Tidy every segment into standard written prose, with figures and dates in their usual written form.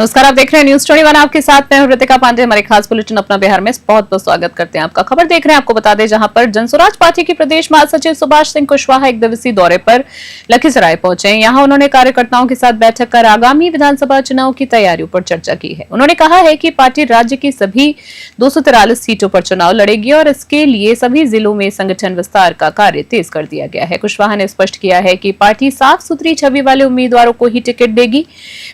नमस्कार, आप देख रहे हैं न्यूज 21। आपके साथ मैं हूं ऋतिका पांडे। हमारे खास बुलेटिन अपना बिहार में बहुत बहुत स्वागत करते हैं आपका। खबर देख रहे हैं, आपको बता दें जहां पर जनसुराज पार्टी के प्रदेश महासचिव सुभाष सिंह कुशवाहा एक दिवसीय दौरे पर लखीसराय पहुंचे। यहां उन्होंने कार्यकर्ताओं के साथ बैठक कर आगामी विधानसभा चुनाव की तैयारियों पर चर्चा की है। उन्होंने कहा है कि पार्टी राज्य की सभी 243 सीटों पर चुनाव लड़ेगी और इसके लिए सभी जिलों में संगठन विस्तार का कार्य तेज कर दिया गया है। कुशवाहा ने स्पष्ट किया है कि पार्टी साफ सुथरी छवि वाले उम्मीदवारों को ही टिकट देगी।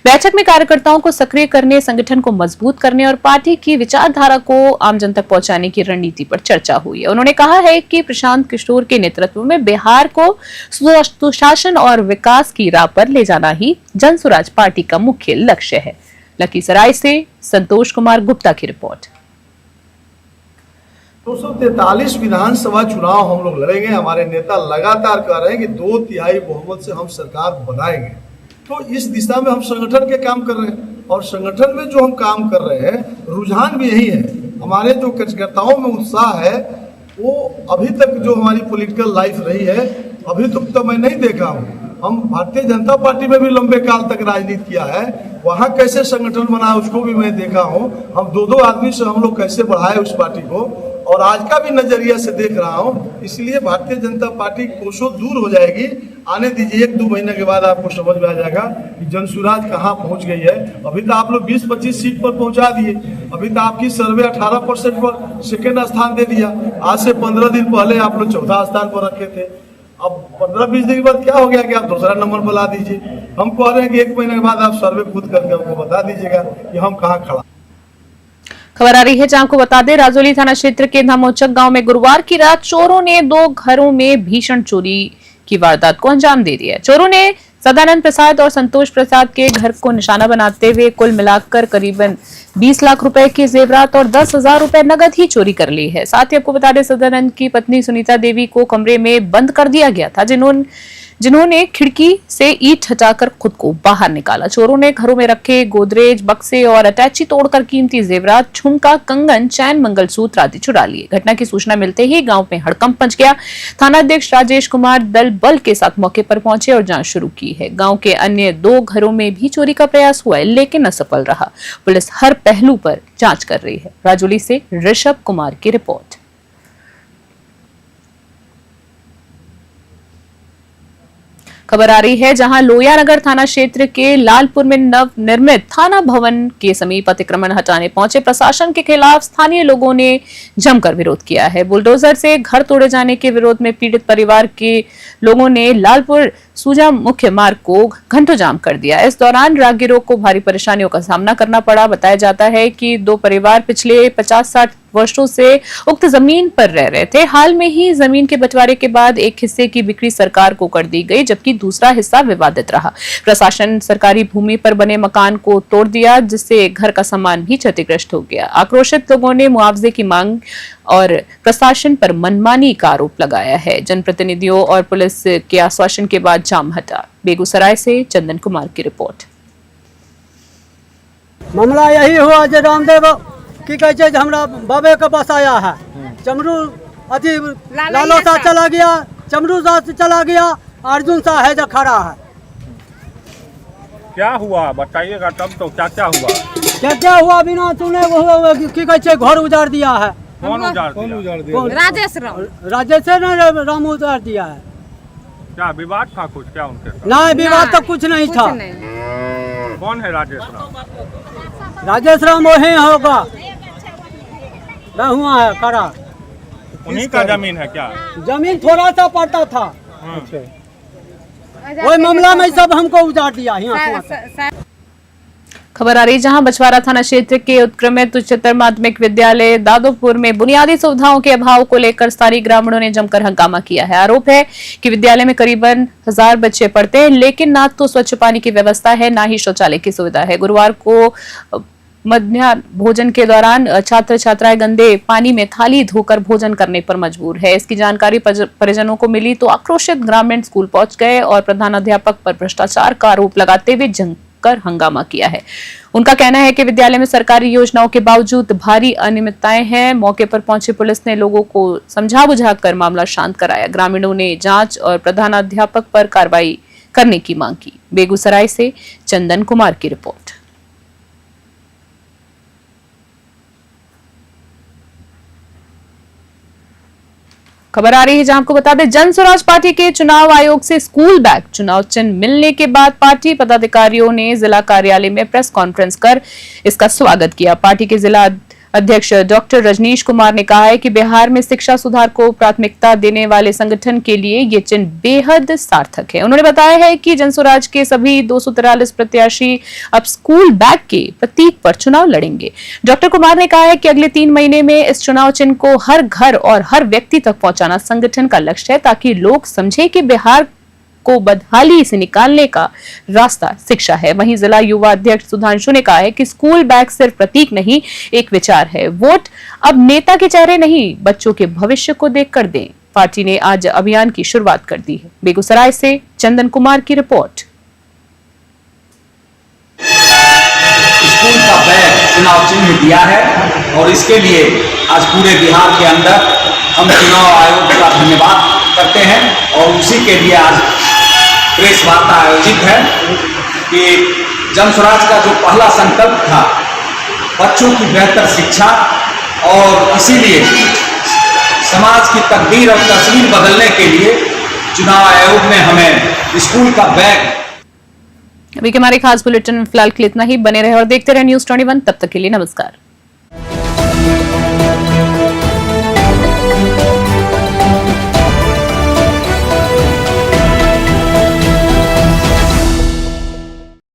बैठक में कार्यकर्ताओं को सक्रिय करने, संगठन को मजबूत करने और पार्टी की विचारधारा को आम जन तक पहुंचाने की रणनीति पर चर्चा हुई है। उन्होंने कहा है कि प्रशांत किशोर के नेतृत्व में बिहार को सुशासन और विकास की राह पर ले जाना ही जनसुराज पार्टी का मुख्य लक्ष्य है। लखीसराय से संतोष कुमार गुप्ता की रिपोर्ट। 243 विधानसभा चुनाव हम लोग लड़ेंगे। हमारे नेता लगातार कह रहे हैं कि 2/3 बहुमत से हम सरकार बनाएंगे। तो इस दिशा में हम संगठन के काम कर रहे हैं और संगठन में जो हम काम कर रहे हैं, रुझान भी यही है। हमारे जो कार्यकर्ताओं में उत्साह है, वो अभी तक जो हमारी पॉलिटिकल लाइफ रही है, अभी तक तो मैं नहीं देखा हूँ। हम भारतीय जनता पार्टी में भी लंबे काल तक राजनीति किया है, वहाँ कैसे संगठन बना उसको भी मैं देखा हूँ। हम दो आदमी से हम लोग कैसे बढ़ाए उस पार्टी को, और आज का भी नजरिया से देख रहा हूँ। इसलिए भारतीय जनता पार्टी कोसों दूर हो जाएगी। आने दीजिए, 1-2 महीने के बाद आपको समझ में आ जाएगा कि जनसुराज कहाँ पहुँच गई है। अभी तो आप लोग 20-25 सीट पर पहुँचा दिए। अभी तो आपकी सर्वे 18% पर सेकेंड स्थान दे दिया। आज से 15 दिन पहले आप लोग चौथा स्थान पर रखे थे। अब 15-20 दिन के बाद क्या हो गया कि आप दूसरा नंबर पर ला दीजिए। हम कह रहे हैं कि 1 महीने के बाद आप सर्वे खुद करके हमको बता दीजिएगा कि हम कहाँ खड़ा। खबर आ रही है जहां आपको बता दें, राजौली थाना क्षेत्र के धामोचक गांव में गुरुवार की रात चोरों ने 2 घरों में भीषण चोरी की वारदात को अंजाम दे दिया। चोरों ने सदानंद प्रसाद और संतोष प्रसाद के घर को निशाना बनाते हुए कुल मिलाकर करीबन 20 लाख रुपए के जेवरात और 10,000 रुपए नगद ही चोरी कर ली है। साथ ही आपको बता दें, सदानंद की पत्नी सुनीता देवी को कमरे में बंद कर दिया गया था, जिन्होंने खिड़की से ईंट हटाकर खुद को बाहर निकाला। चोरों ने घरों में रखे गोदरेज, बक्से और अटैची तोड़कर कीमती जेवरात, झुमका, कंगन, चैन, मंगलसूत्र आदि चुरा लिए। घटना की सूचना मिलते ही गांव में हड़कंप मच गया। थाना अध्यक्ष राजेश कुमार दल बल के साथ मौके पर पहुंचे और जांच शुरू की है। गांव के अन्य 2 घरों में भी चोरी का प्रयास हुआ है, लेकिन असफल रहा। पुलिस हर पहलू पर जांच कर रही है। राजौली से ऋषभ कुमार की रिपोर्ट। खबर आ रही है जहां लोहियानगर थाना क्षेत्र के लालपुर में नव निर्मित थाना भवन के समीप अतिक्रमण हटाने पहुंचे प्रशासन के खिलाफ स्थानीय लोगों ने जमकर विरोध किया है। बुलडोजर से घर तोड़े जाने के विरोध में पीड़ित परिवार के लोगों ने लालपुर सूजा मुख्य मार्ग को घंटों जाम कर दिया। इस दौरान राहगीरों को भारी परेशानियों का सामना करना पड़ा। बताया जाता है कि 2 परिवार पिछले 50-60 वर्षों से उक्त जमीन पर रह रहे थे। हाल में ही जमीन के बंटवारे के बाद एक हिस्से की बिक्री सरकार को कर दी गई, जबकि दूसरा हिस्सा विवादित रहा। प्रशासन सरकारी भूमि पर बने मकान को तोड़ दिया, जिससे घर का सामान भी क्षतिग्रस्त हो गया। आक्रोशित लोगों ने मुआवजे की मांग और प्रशासन पर मनमानी का आरोप लगाया है। जनप्रतिनिधियों और पुलिस के आश्वासन के बाद जाम हटा। बेगूसराय से चंदन कुमार की रिपोर्ट। मामला यही हुआ जो रामदेव की कहे हमरा बाबे का बस आया है, चमरू अति लालो सा चला गया, चमरू सा चला गया, अर्जुन सा है जो खड़ा है। क्या हुआ बताइएगा तब तो। क्या हुआ? क्या हुआ बिना सुने वो की कहे घर उजाड़ दिया है। कौन उजाड़ दिया? राजेश ने राम उजाड़ दिया है। क्या विवाद था कुछ? क्या उनके साथ? नहीं, विवाद तो कुछ नहीं था। कौन है राजेश राम? राजेश राम वही होगा, हुआ है खड़ा। उन्हीं का जमीन है क्या? जमीन थोड़ा सा पड़ता था, वही मामला में सब हमको उजाड़ दिया। खबर आ रही जहां बछवाड़ा थाना क्षेत्र के उत्क्रमित उच्चतर माध्यमिक विद्यालय दादोपुर में बुनियादी सुविधाओं के अभाव को लेकर स्थानीय ग्रामीणों ने जमकर हंगामा किया है। आरोप है कि विद्यालय में करीबन 1000 बच्चे पढ़ते हैं, लेकिन ना तो स्वच्छ पानी की व्यवस्था है, ना ही शौचालय की सुविधा है। गुरुवार को मध्याह्न भोजन के दौरान छात्र छात्राएं गंदे पानी में थाली धोकर भोजन करने पर मजबूर है। इसकी जानकारी परिजनों को मिली तो आक्रोशित ग्रामीण स्कूल पहुंच गए और प्रधानाध्यापक पर भ्रष्टाचार का आरोप लगाते हुए जमकर हंगामा किया है। उनका कहना है कि विद्यालय में सरकारी योजनाओं के बावजूद भारी अनियमितताएं हैं। मौके पर पहुंची पुलिस ने लोगों को समझा बुझाकर मामला शांत कराया। ग्रामीणों ने जांच और प्रधानाध्यापक पर कार्रवाई करने की मांग की। बेगूसराय से चंदन कुमार की रिपोर्ट। खबर आ रही है जहां आपको बता दें, जन स्वराज पार्टी के चुनाव आयोग से स्कूल बैग चुनाव चिन्ह मिलने के बाद पार्टी पदाधिकारियों ने जिला कार्यालय में प्रेस कॉन्फ्रेंस कर इसका स्वागत किया। पार्टी के जिला अध्यक्ष डॉक्टर रजनीश कुमार ने कहा है कि बिहार में शिक्षा सुधार को प्राथमिकता देने वाले संगठन के लिए ये चिन्ह बेहद सार्थक है। उन्होंने बताया है कि जन स्वराज के सभी 243 प्रत्याशी अब स्कूल बैग के प्रतीक पर चुनाव लड़ेंगे। डॉक्टर कुमार ने कहा है कि अगले 3 महीने में इस चुनाव चिन्ह को हर घर और हर व्यक्ति तक पहुंचाना संगठन का लक्ष्य है, ताकि लोग समझे कि बिहार को बदहाली से निकालने का रास्ता शिक्षा है। वहीं जिला युवा अध्यक्ष सुधांशु ने कहा है कि स्कूल बैग सिर्फ प्रतीक नहीं, एक विचार है। वोट अब नेता के चेहरे नहीं, बच्चों के भविष्य को देखकर दें। पार्टी ने आज अभियान की शुरुआत कर दी है। बेगूसराय से चंदन कुमार की रिपोर्ट। स्कूल का बैग चुनाव चिन्ह दिया है और इसके लिए आज पूरे बिहार के अंदर हम चुनाव आयोग का धन्यवाद करते हैं और उसी के लिए आज प्रेस वार्ता आयोजित है कि जन स्वराज का जो पहला संकल्प था बच्चों की बेहतर शिक्षा, और इसीलिए समाज की तकदीर और तस्वीर बदलने के लिए चुनाव आयोग ने हमें स्कूल का बैग। अभी के हमारे खास बुलेटिन में फिलहाल के लिए इतना ही। बने रहे और देखते रहे न्यूज़ 21। तब तक के लिए नमस्कार।